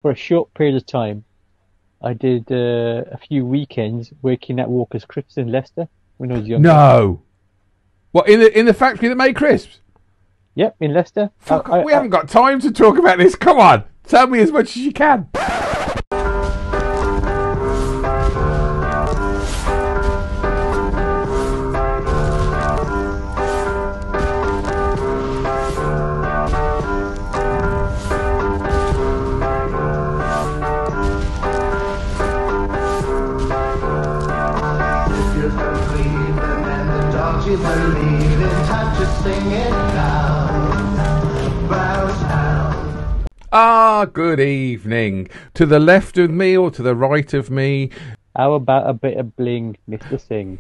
for a short period of time, I did a few weekends working at Walker's Crisps in Leicester when I was younger. No. What, in the factory that made crisps? Yep, in Leicester. Fuck, we haven't got time to talk about this. Come on, tell me as much as you can. You believe in time to sing it loud. Bow down. Ah, good evening. To the left of me or to the right of me? How about a bit of bling, Mr. Singh?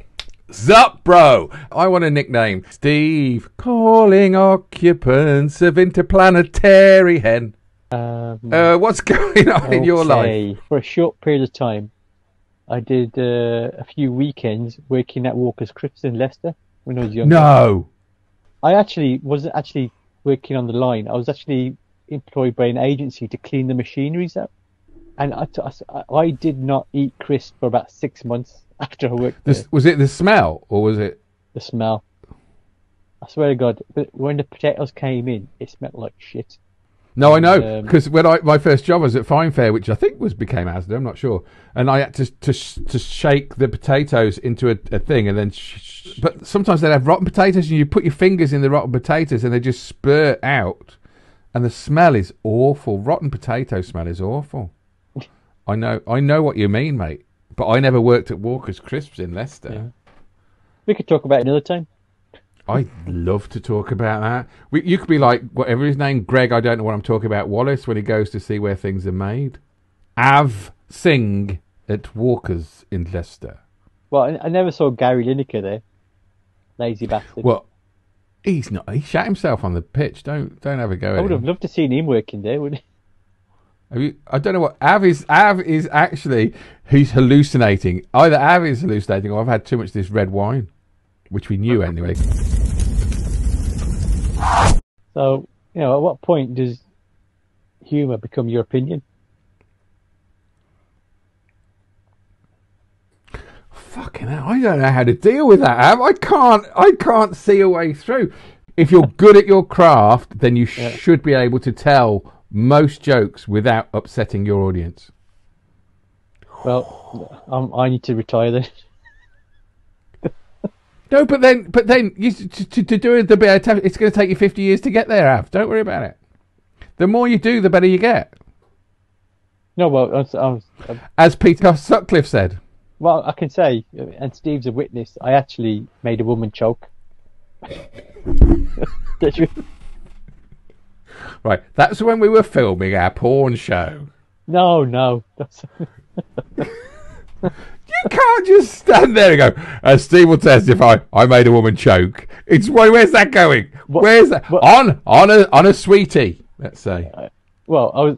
Zup, bro. I want a nickname. Steve, calling occupants of Interplanetary Hen. What's going on in your life? For a short period of time, I did a few weekends working at Walker's Crisps in Leicester when I was younger. No. I actually wasn't actually working on the line. I was actually employed by an agency to clean the machineries up. And I did not eat crisps for about 6 months after I worked there. Was it the smell or was it? The smell. I swear to God, but when the potatoes came in, it smelled like shit. No, I know, because when my first job was at Fine Fair, which I think became Asda, I'm not sure, and I had to shake the potatoes into a thing, and then but sometimes they'd have rotten potatoes, and you put your fingers in the rotten potatoes, and they just spurt out, and the smell is awful. Rotten potato smell is awful. I know what you mean, mate, but I never worked at Walker's Crisps in Leicester. Yeah. We could talk about it another time. I'd love to talk about that. You could be like, whatever his name, Greg, I don't know what I'm talking about, Wallace, when he goes to see where things are made. Av Singh at Walker's in Leicester. Well, I never saw Gary Lineker there. Lazy bastard. Well, he's not. He shot himself on the pitch. Don't have a go at him. I would have loved to seen him working there, wouldn't he? I don't know what Av is. Av is actually, he's hallucinating. Either Av is hallucinating or I've had too much of this red wine, which we knew anyway. So, at what point does humour become your opinion? Fucking hell, I don't know how to deal with that, Av. I can't see a way through. If you're good at your craft, then you should be able to tell most jokes without upsetting your audience. Well, I need to retire then. No, but then you, to do the bit, it's going to take you 50 years to get there, Av. Don't worry about it. The more you do, the better you get. No, well, as Peter Sutcliffe said. Well, I can say, and Steve's a witness, I actually made a woman choke. Right, that's when we were filming our porn show. No. You can't just stand there and go, as Steve will testify, I made a woman choke. It's where's that going? Where's that? On a sweetie, let's say. Well, I was,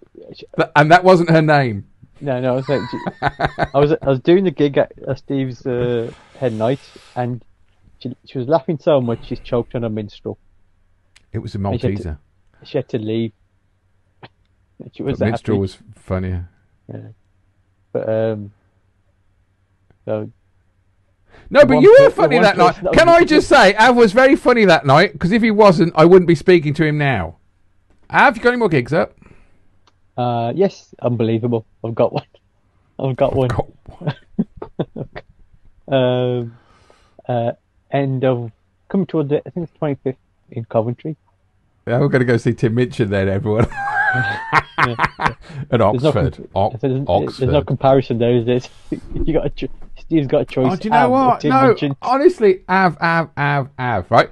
and that wasn't her name. No, I was like, I was doing the gig at Steve's head night, and she was laughing so much she choked on a minstrel. It was a Malteser. She had to leave. She was minstrel happy. Was funnier. Yeah, but so. No, but you were funny that night. Can I just say, Av was very funny that night, because if he wasn't, I wouldn't be speaking to him now. Av, you got any more gigs up? Yes, unbelievable. I've got one. End of coming toward the, I think it's 25th in Coventry. Yeah, we're going to go see Tim Minchin then, everyone. At Oxford. There's no comparison there, is there? Steve's got a choice. Oh, do you know what? No, honestly, Av, right?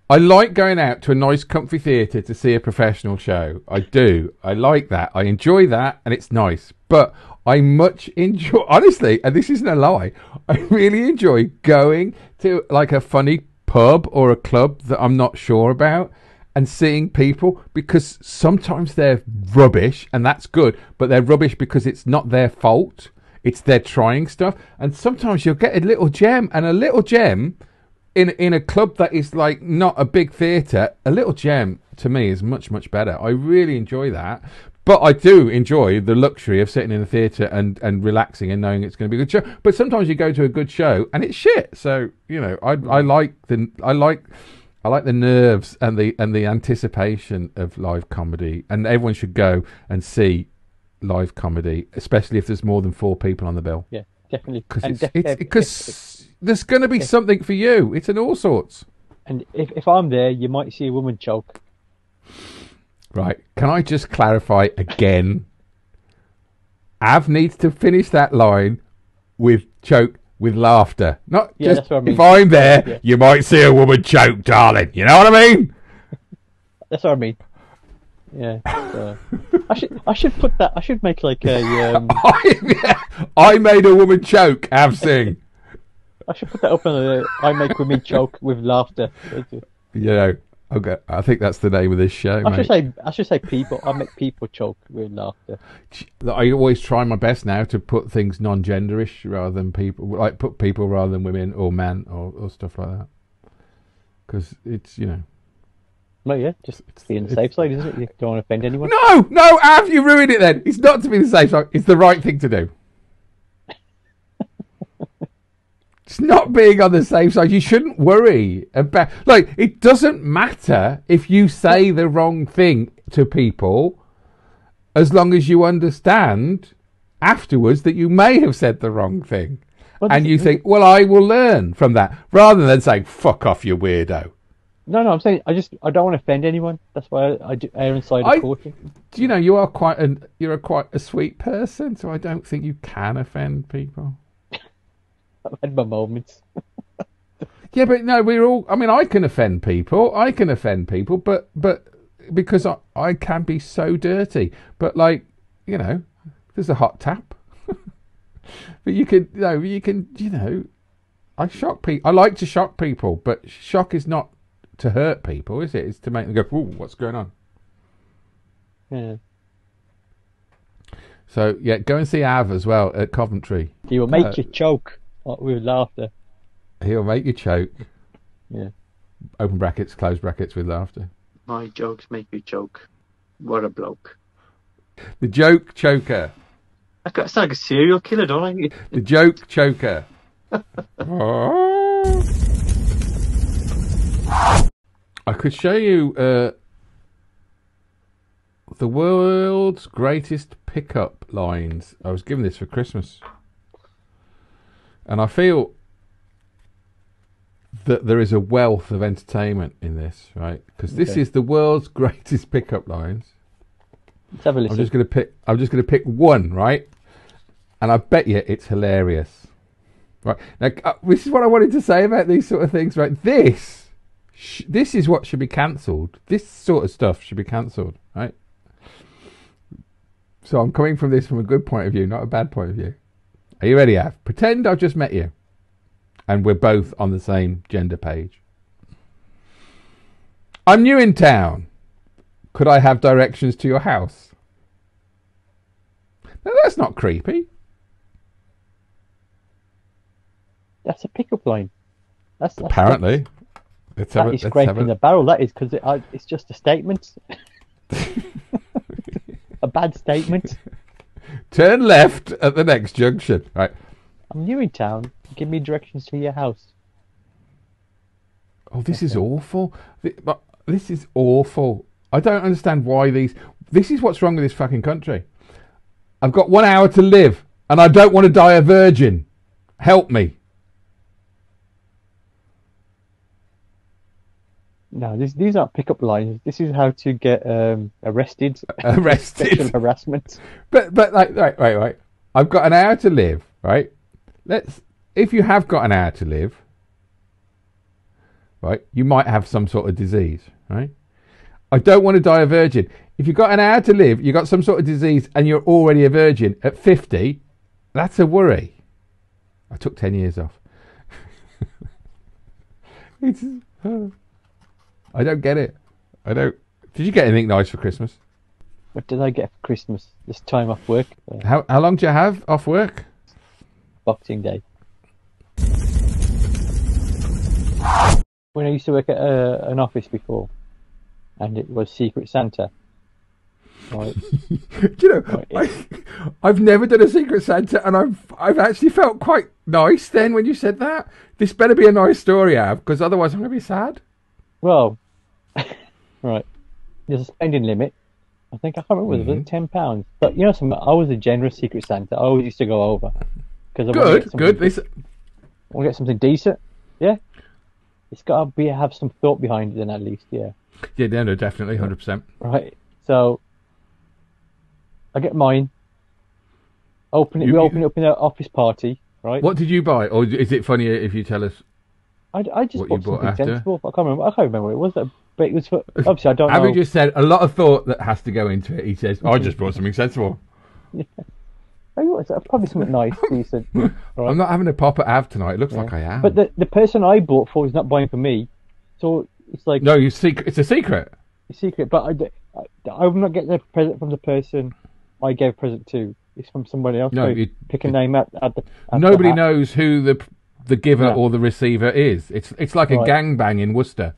I like going out to a nice comfy theatre to see a professional show. I do. I like that. I enjoy that, and it's nice. But I much enjoy, honestly, and this isn't a lie, I really enjoy going to like a funny pub or a club that I'm not sure about and seeing people, because sometimes they're rubbish, and that's good, but they're rubbish because it's not their fault. It's they're trying stuff. And sometimes you'll get a little gem, and a little gem in a club that is like not a big theatre, a little gem to me is much, much better. I really enjoy that. But I do enjoy the luxury of sitting in a theatre and relaxing and knowing it's going to be a good show. But sometimes you go to a good show and it's shit. So I like the nerves and the anticipation of live comedy, and everyone should go and see live comedy, especially if there's more than 4 people on the bill. Yeah, definitely. Because there's going to be something for you. It's in all sorts. And if I'm there, you might see a woman choke. Right. Can I just clarify again? Av needs to finish that line with choke with laughter. Not just that's what I mean. If I'm there, you might see a woman choke, darling. You know what I mean? That's what I mean. Yeah. So, I should put that. I should make like a. I made a woman choke. Av sing. I should put that up on the. I make women choke with laughter. Okay, I think that's the name of this show. I should say people. I make people choke with laughter. I always try my best now to put things non-genderish rather than people, like put people rather than women or man or stuff like that. Because it's Well, yeah, just be on the safe side, isn't it? You don't want to offend anyone. No, Av, you ruined it. Then it's not to be the safe side. It's the right thing to do. It's not being on the safe side. You shouldn't worry about... it doesn't matter if you say the wrong thing to people, as long as you understand afterwards that you may have said the wrong thing. And you think, well, I will learn from that, rather than saying, fuck off, you weirdo. No, I'm saying I don't want to offend anyone. That's why I do err inside of caution. Do you know, you're quite a sweet person, so I don't think you can offend people. I've had my moments. Yeah, but no, we're all... I mean, I can offend people, but because I can be so dirty. But, there's a hot tap. But you can, I shock people. I like to shock people, but shock is not to hurt people, is it? It's to make them go, ooh, what's going on? Yeah. So, yeah, go and see Av as well at Coventry. He will make you choke. With laughter. He'll make you choke. Yeah. Open brackets, close brackets with laughter. My jokes make you choke. What a bloke. The joke choker. I sound like a serial killer, don't I? The joke choker. Oh. I could show you the world's greatest pickup lines. I was given this for Christmas. And I feel that there is a wealth of entertainment in this, right? Because this is the world's greatest pickup lines. Let's have a listen. I'm just gonna pick one, right? And I bet you it's hilarious, right? Now, this is what I wanted to say about these sort of things, right? This is what should be cancelled. This sort of stuff should be cancelled, right? So I'm coming from this from a good point of view, not a bad point of view. Are you ready, Av? Pretend I've just met you and we're both on the same gender page. I'm new in town. Could I have directions to your house? Now, that's not creepy. That's a pickup line. That's apparently. That is scraping the barrel. That is, because it's just a statement. A bad statement. Turn left at the next junction. Right. I'm new in town. Give me directions to your house. Oh, this is awful. This is awful. I don't understand why this is what's wrong with this fucking country. I've got 1 hour to live and I don't want to die a virgin. Help me. No, these aren't pickup lines. This is how to get arrested. Sexual harassment. But right. I've got an hour to live, right? If you have got an hour to live, right, you might have some sort of disease, right? I don't want to die a virgin. If you've got an hour to live, you've got some sort of disease and you're already a virgin at 50, that's a worry. I took 10 years off. I don't get it. Did you get anything nice for Christmas? What did I get for Christmas? This time off work. How long do you have off work? Boxing Day. When I used to work at an office before, and it was Secret Santa, Right. Do you know, I've never done a Secret Santa, and I've actually felt quite nice then when you said that. This better be a nice story, Av, because otherwise I'm going to be sad. Well, right. There's a spending limit. I think I can't remember. Was it £10? But you know something? I was a generous Secret Santa. I always used to go over because I want to get something decent. Yeah, it's got to be have some thought behind it, then at least. Yeah. Yeah, no, definitely, 100%. Right. So I get mine. We open it up in an office party. Right. What did you buy, or is it funnier if you tell us? I just bought something sensible. I can't remember what it was. But it was for, obviously I don't know. Abby just said a lot of thought that has to go into it. He says, I just bought something sensible. Yeah. Probably something nice, decent. Right? I'm not having a pop at Av tonight. It looks like I am. But the person I bought for is not buying for me. So it's like... No, it's a secret. It's secret, but I will not get the present from the person I gave a present to. It's from somebody else. No, so pick a name at nobody knows who the giver or the receiver is. It's like a gangbang in Worcester.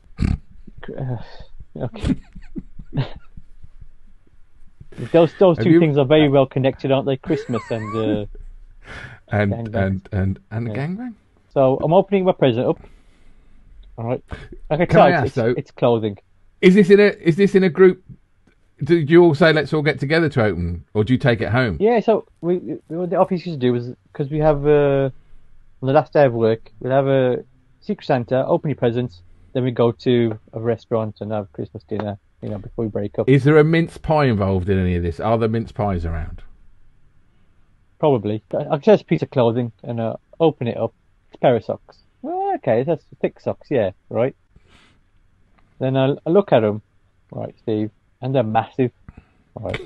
Okay. Those two things are very well connected, aren't they? Christmas and gangbang. So I'm opening my present up. All right. It's clothing. Is this in a group? Do you all say let's all get together to open, or do you take it home? Yeah. So what the office used to do was, because we have on the last day of work, we'll have a Secret Santa, open your presents. Then we go to a restaurant and have Christmas dinner, before we break up. Is there a mince pie involved in any of this? Are there mince pies around? Probably. I'll just a piece of clothing and open it up. It's a pair of socks. Well, okay, that's thick socks, yeah, right. Then I look at them, right, Steve, and they're massive, right.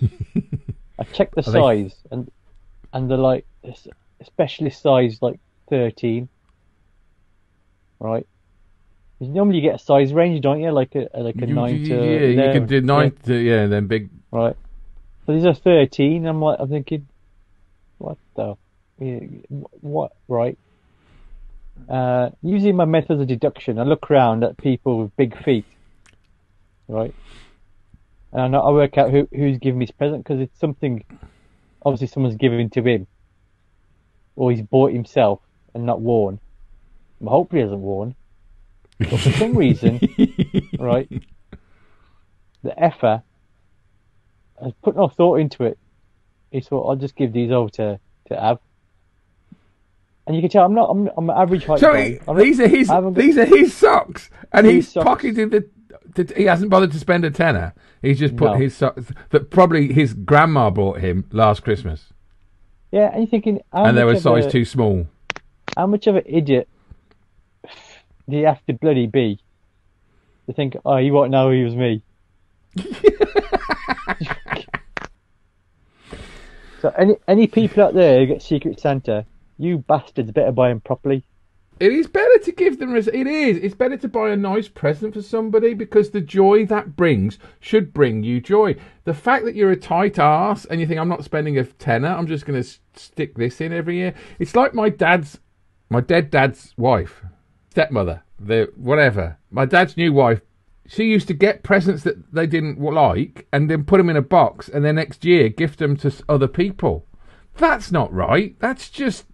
I check the size, and they're like a specialist size, like 13, right. Normally you get a size range, don't you? Like a 9 to 11. Yeah, you can do 9 to then big. Right. So these are 13. I'm thinking, what the? What? Right. Using my methods of deduction, I look around at people with big feet. Right. And I work out who's giving me his present, because it's something. Obviously, someone's giving it to him, or he's bought himself and not worn. Hopefully, he hasn't worn. But for some reason, right, the effer has put no thought into it. He thought, I'll just give these over to Av. And you can tell I'm an average height guy. These are his socks, and he's pocketed he hasn't bothered to spend a tenner. He's just put his socks that probably his grandma bought him last Christmas. Yeah, and you're thinking, and they were size too small. How much of an idiot do you have to bloody be to think, he won't know he was me? So any people out there who get Secret Santa, you bastards better buy them properly. It is better to give them. It's better to buy a nice present for somebody, because the joy that brings should bring you joy. The fact that you're a tight arse and you think, I'm not spending a tenner, I'm just going to stick this in every year. It's like my dead dad's wife. Stepmother, whatever. My dad's new wife, she used to get presents that they didn't like and then put them in a box and then next year gift them to other people. That's not right. That's just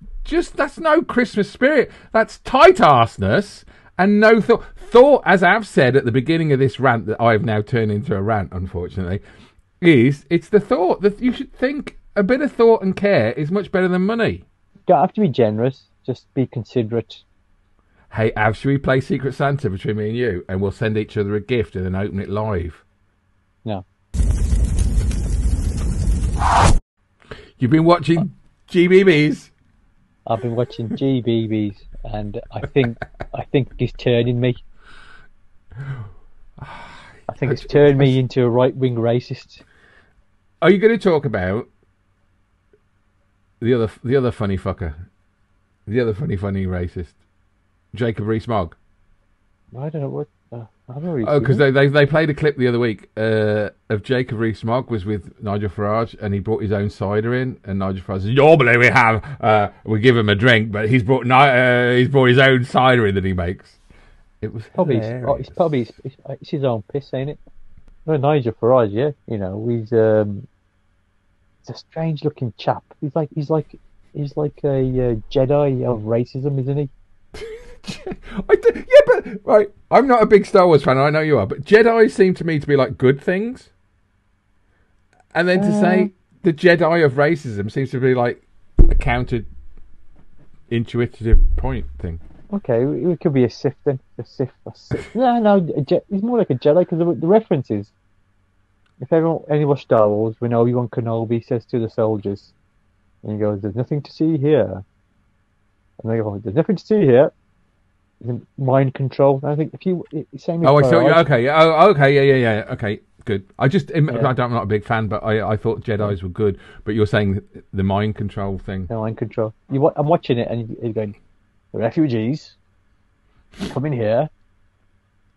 that's no Christmas spirit. That's tight arseness and no thought. Thought, as I've said at the beginning of this rant that I've now turned into a rant, unfortunately, it's the thought that you should think. A bit of thought and care is much better than money. You don't have to be generous, just be considerate. Hey, Av, should we play Secret Santa between me and you, and we'll send each other a gift and then open it live? No. You've been watching GBBs? I've been watching GBBs, and I think it's turning me. I think it's turned me into a right-wing racist. Are you going to talk about the other funny fucker, the other funny racist? Jacob Rees-Mogg. I don't know what. I haven't really. Oh, because they played a clip the other week of Jacob Rees-Mogg was with Nigel Farage, and he brought his own cider in, and Nigel Farage says, "Normally we give him a drink, but he's brought his own cider in that he makes." It was it's his own piss, ain't it? Well, Nigel Farage, yeah, he's a strange looking chap. He's like a Jedi of racism, isn't he? Yeah, but right, I'm not a big Star Wars fan. I know you are, but Jedi seem to me to be like good things, and then to say the Jedi of racism seems to be like a counter-intuitive point thing. Okay, it could be a Sith then. A Sith. No, he's more like a Jedi because the references. If anyone watched Star Wars, when Obi-Wan Kenobi says to the soldiers, and he goes, "There's nothing to see here," and they go, "There's nothing to see here." Mind control. I think same. Oh, I thought you. Okay. Oh, okay. Yeah. Okay. Good. I'm not a big fan, but I thought Jedi's were good. But you're saying the mind control thing. No, mind control. I'm watching it, and you're going, "The refugees coming here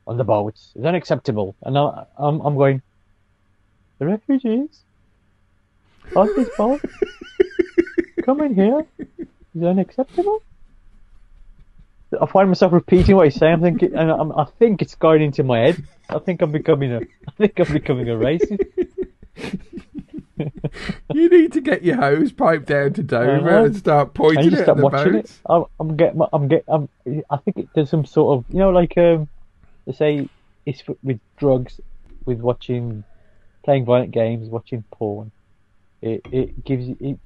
on the boats is unacceptable," and I'm going, "The refugees on this boat coming here is unacceptable." I find myself repeating what he's saying. I'm thinking, and I think it's going into my head. I think I'm becoming a racist. You need to get your hose pipe down to Dover and start pointing it at the boats. I think there's some sort of, like they say it's with drugs, with playing violent games, watching porn. It gives it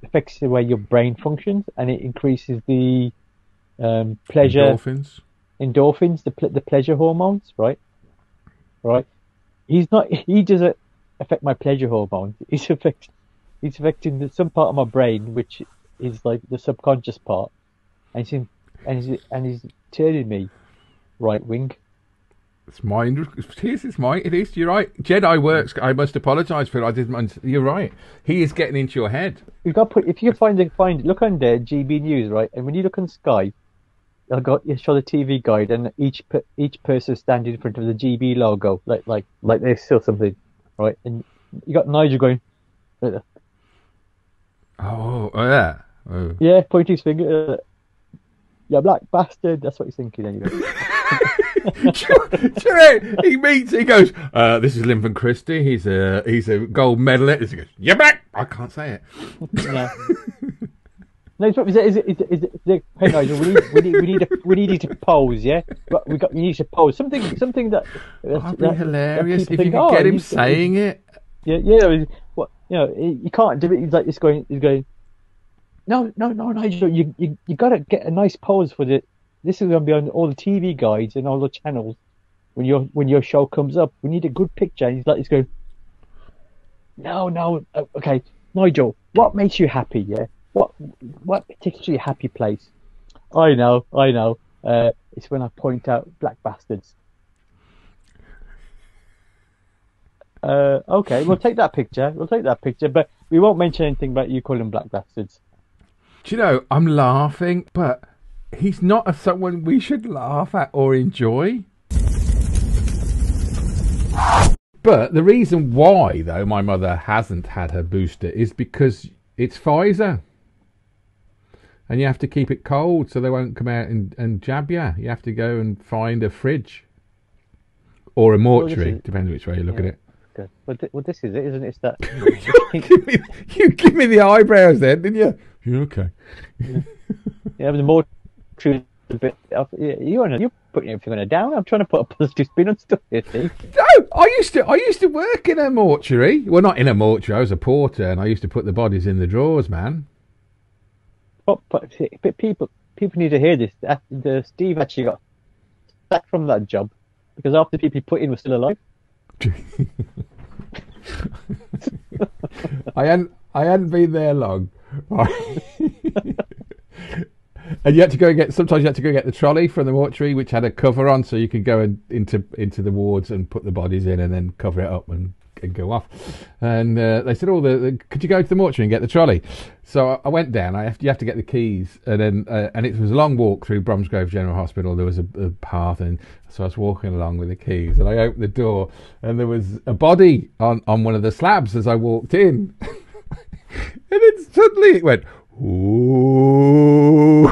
affects the way your brain functions, and it increases the pleasure endorphins, the pleasure hormones, right. He doesn't affect my pleasure hormones. He's affecting some part of my brain, which is like the subconscious part, and he's turning me right wing. It's mind. It is. You're right. Jedi works. I must apologise for it. I didn't. You're right. He is getting into your head. You've got to if you find look on there, GB News, right, and when you look on Sky, you show the TV guide, and each person standing in front of the GB logo, like this or something, right? And you got Nigel going, oh yeah, yeah, pointing his finger, you black bastard. That's what he's thinking anyway. He goes, this is Lincoln Christie. He's a gold medalist. He goes, you're back. I can't say it. No. No, is it? Hey Nigel, we need you to pose, yeah. You need to pose something that. That'd be hilarious if you could get him saying it. Yeah. What you can't do it. He's like he's going. No, Nigel, you gotta get a nice pose for the. This is gonna be on all the TV guides and all the channels when your show comes up. We need a good picture. And he's going. No, okay, Nigel, what makes you happy? Yeah. What particularly happy place? I know. It's when I point out black bastards. Okay, we'll take that picture, but we won't mention anything about you calling black bastards. Do you know, I'm laughing, but he's not someone we should laugh at or enjoy. But the reason why, though, my mother hasn't had her booster is because it's Pfizer. And you have to keep it cold so they won't come out and jab you. You have to go and find a fridge. Or a mortuary, depending which way you look at it. Good. Well, this is it, isn't it? It's that... you give me the eyebrows then, didn't you? You're okay. Yeah, but the mortuary is a bit... You're putting everything on a down. I'm trying to put a positive spin on stuff here, Steve. No, I used to work in a mortuary. Well, not in a mortuary. I was a porter, and I used to put the bodies in the drawers, man. But people need to hear this. Steve actually got sacked from that job because half the people he put in were still alive. I hadn't been there long. And you had to go get. Sometimes you had to go get the trolley from the mortuary, which had a cover on, so you could go into the wards and put the bodies in, and then cover it up and go off. And they said, could you go to the mortuary and get the trolley? So I went down. You have to get the keys, and then and it was a long walk through Bromsgrove General Hospital. There was a path, and so I was walking along with the keys, and I opened the door, and there was a body on one of the slabs as I walked in. And then suddenly it went, ooh.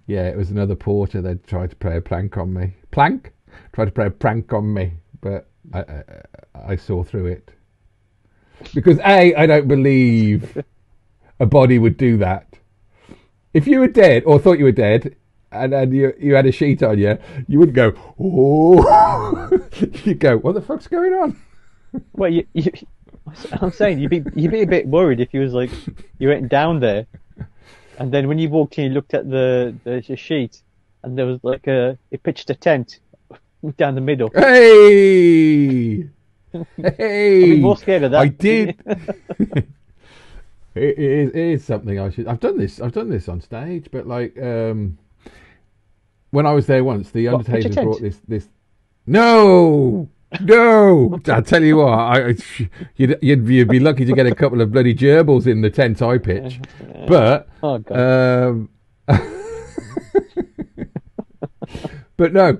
Yeah, it was another porter. They'd tried to play a plank on me. Plank? tried to play a prank on me, but I saw through it. Because I don't believe a body would do that. If you were dead or thought you were dead, and you had a sheet on you, you wouldn't go, oh. You'd go, what the fuck's going on? Well, I'm saying you'd be a bit worried if you was like you went down there, and then when you walked in, you looked at the sheet, and there was like it pitched a tent down the middle. Hey, hey! I'd be more scared of that. I did. It is something I should. I've done this on stage, but like when I was there once, the Undertaker brought this. No. I tell you what, you'd be lucky to get a couple of bloody gerbils in the tent I pitch. But oh, God. But no.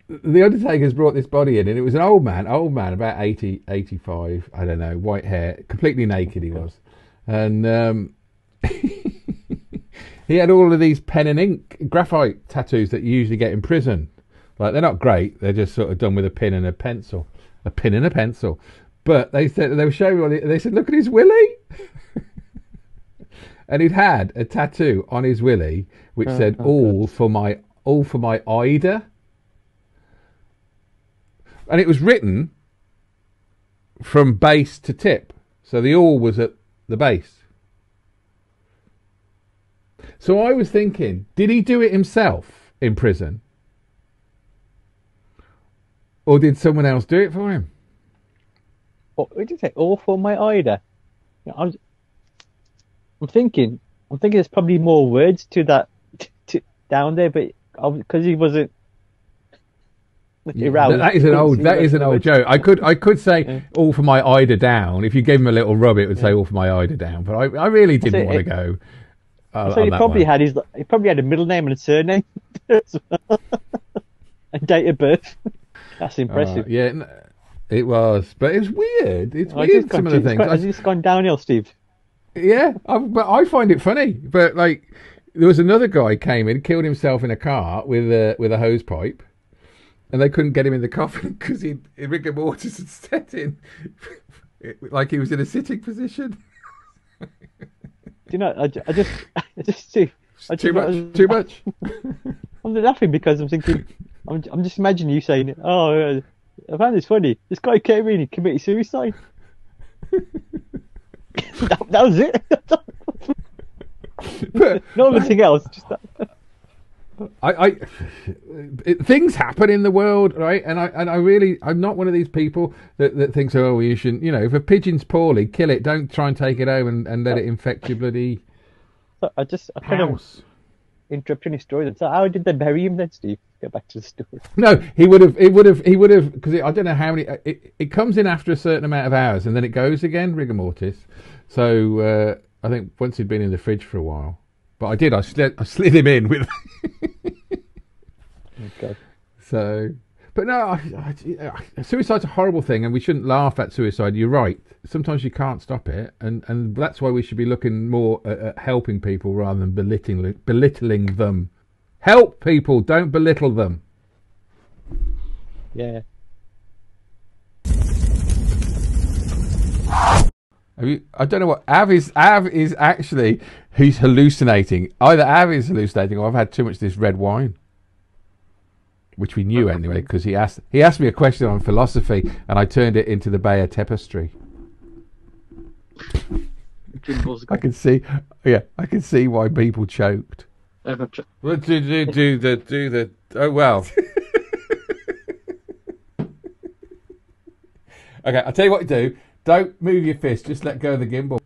The Undertaker's brought this body in, and it was an old man, about 80, 85, I don't know, white hair, completely naked he was. And he had all of these pen and ink graphite tattoos that you usually get in prison. Like, they're not great, they're just sort of done with a pin and a pencil. A pin and a pencil. But they were showing me, they said, look at his willy. And he'd had a tattoo on his willy which said, all for my Ida. And it was written from base to tip. So the all was at the base. So I was thinking, did he do it himself in prison? Or did someone else do it for him? What did you say? All for my Ida. I'm thinking there's probably more words to that down there, but because he wasn't. That is an old joke. I could say all for my Ida down. If you gave him a little rub, it would say all for my Ida down. But I really didn't want to go. So he probably had a middle name and a surname as well, and date of birth. That's impressive. Yeah, it was, but it was weird. It's weird, some of the things. Has this gone downhill, Steve? Yeah, but I find it funny. But like, there was another guy came in, killed himself in a car with a hose pipe. And they couldn't get him in the coffin because rigor mortis had set in, like he was in a sitting position. Do you know? I just see. Too much. I'm laughing because I'm thinking. I'm just imagining you saying, "Oh, I found this funny. This guy came in, he committed suicide." that was it. Not anything else. Just that. Things happen in the world, right? And I'm not one of these people that thinks, oh, you shouldn't, if a pigeon's poorly, kill it. Don't try and take it home and let it infect your bloody I kind of interrupting his story. So how did they bury him then, Steve? Go back to the story. No, he would have, because I don't know how many. It comes in after a certain amount of hours, and then it goes again, rigor mortis. So I think once he'd been in the fridge for a while. But I did. I slid him in with. Okay. So, but no, suicide's a horrible thing, and we shouldn't laugh at suicide. You're right. Sometimes you can't stop it, and that's why we should be looking more at helping people rather than belittling them. Help people, don't belittle them. Yeah. I don't know what Av is actually. He's hallucinating. Either Av is hallucinating, or I've had too much of this red wine, which we knew anyway, because he asked me a question on philosophy, and I turned it into the Bayer tapestry. I can see why people choked. Well, do the oh well. Okay, I'll tell you what to do. Don't move your fist. Just let go of the gimbal.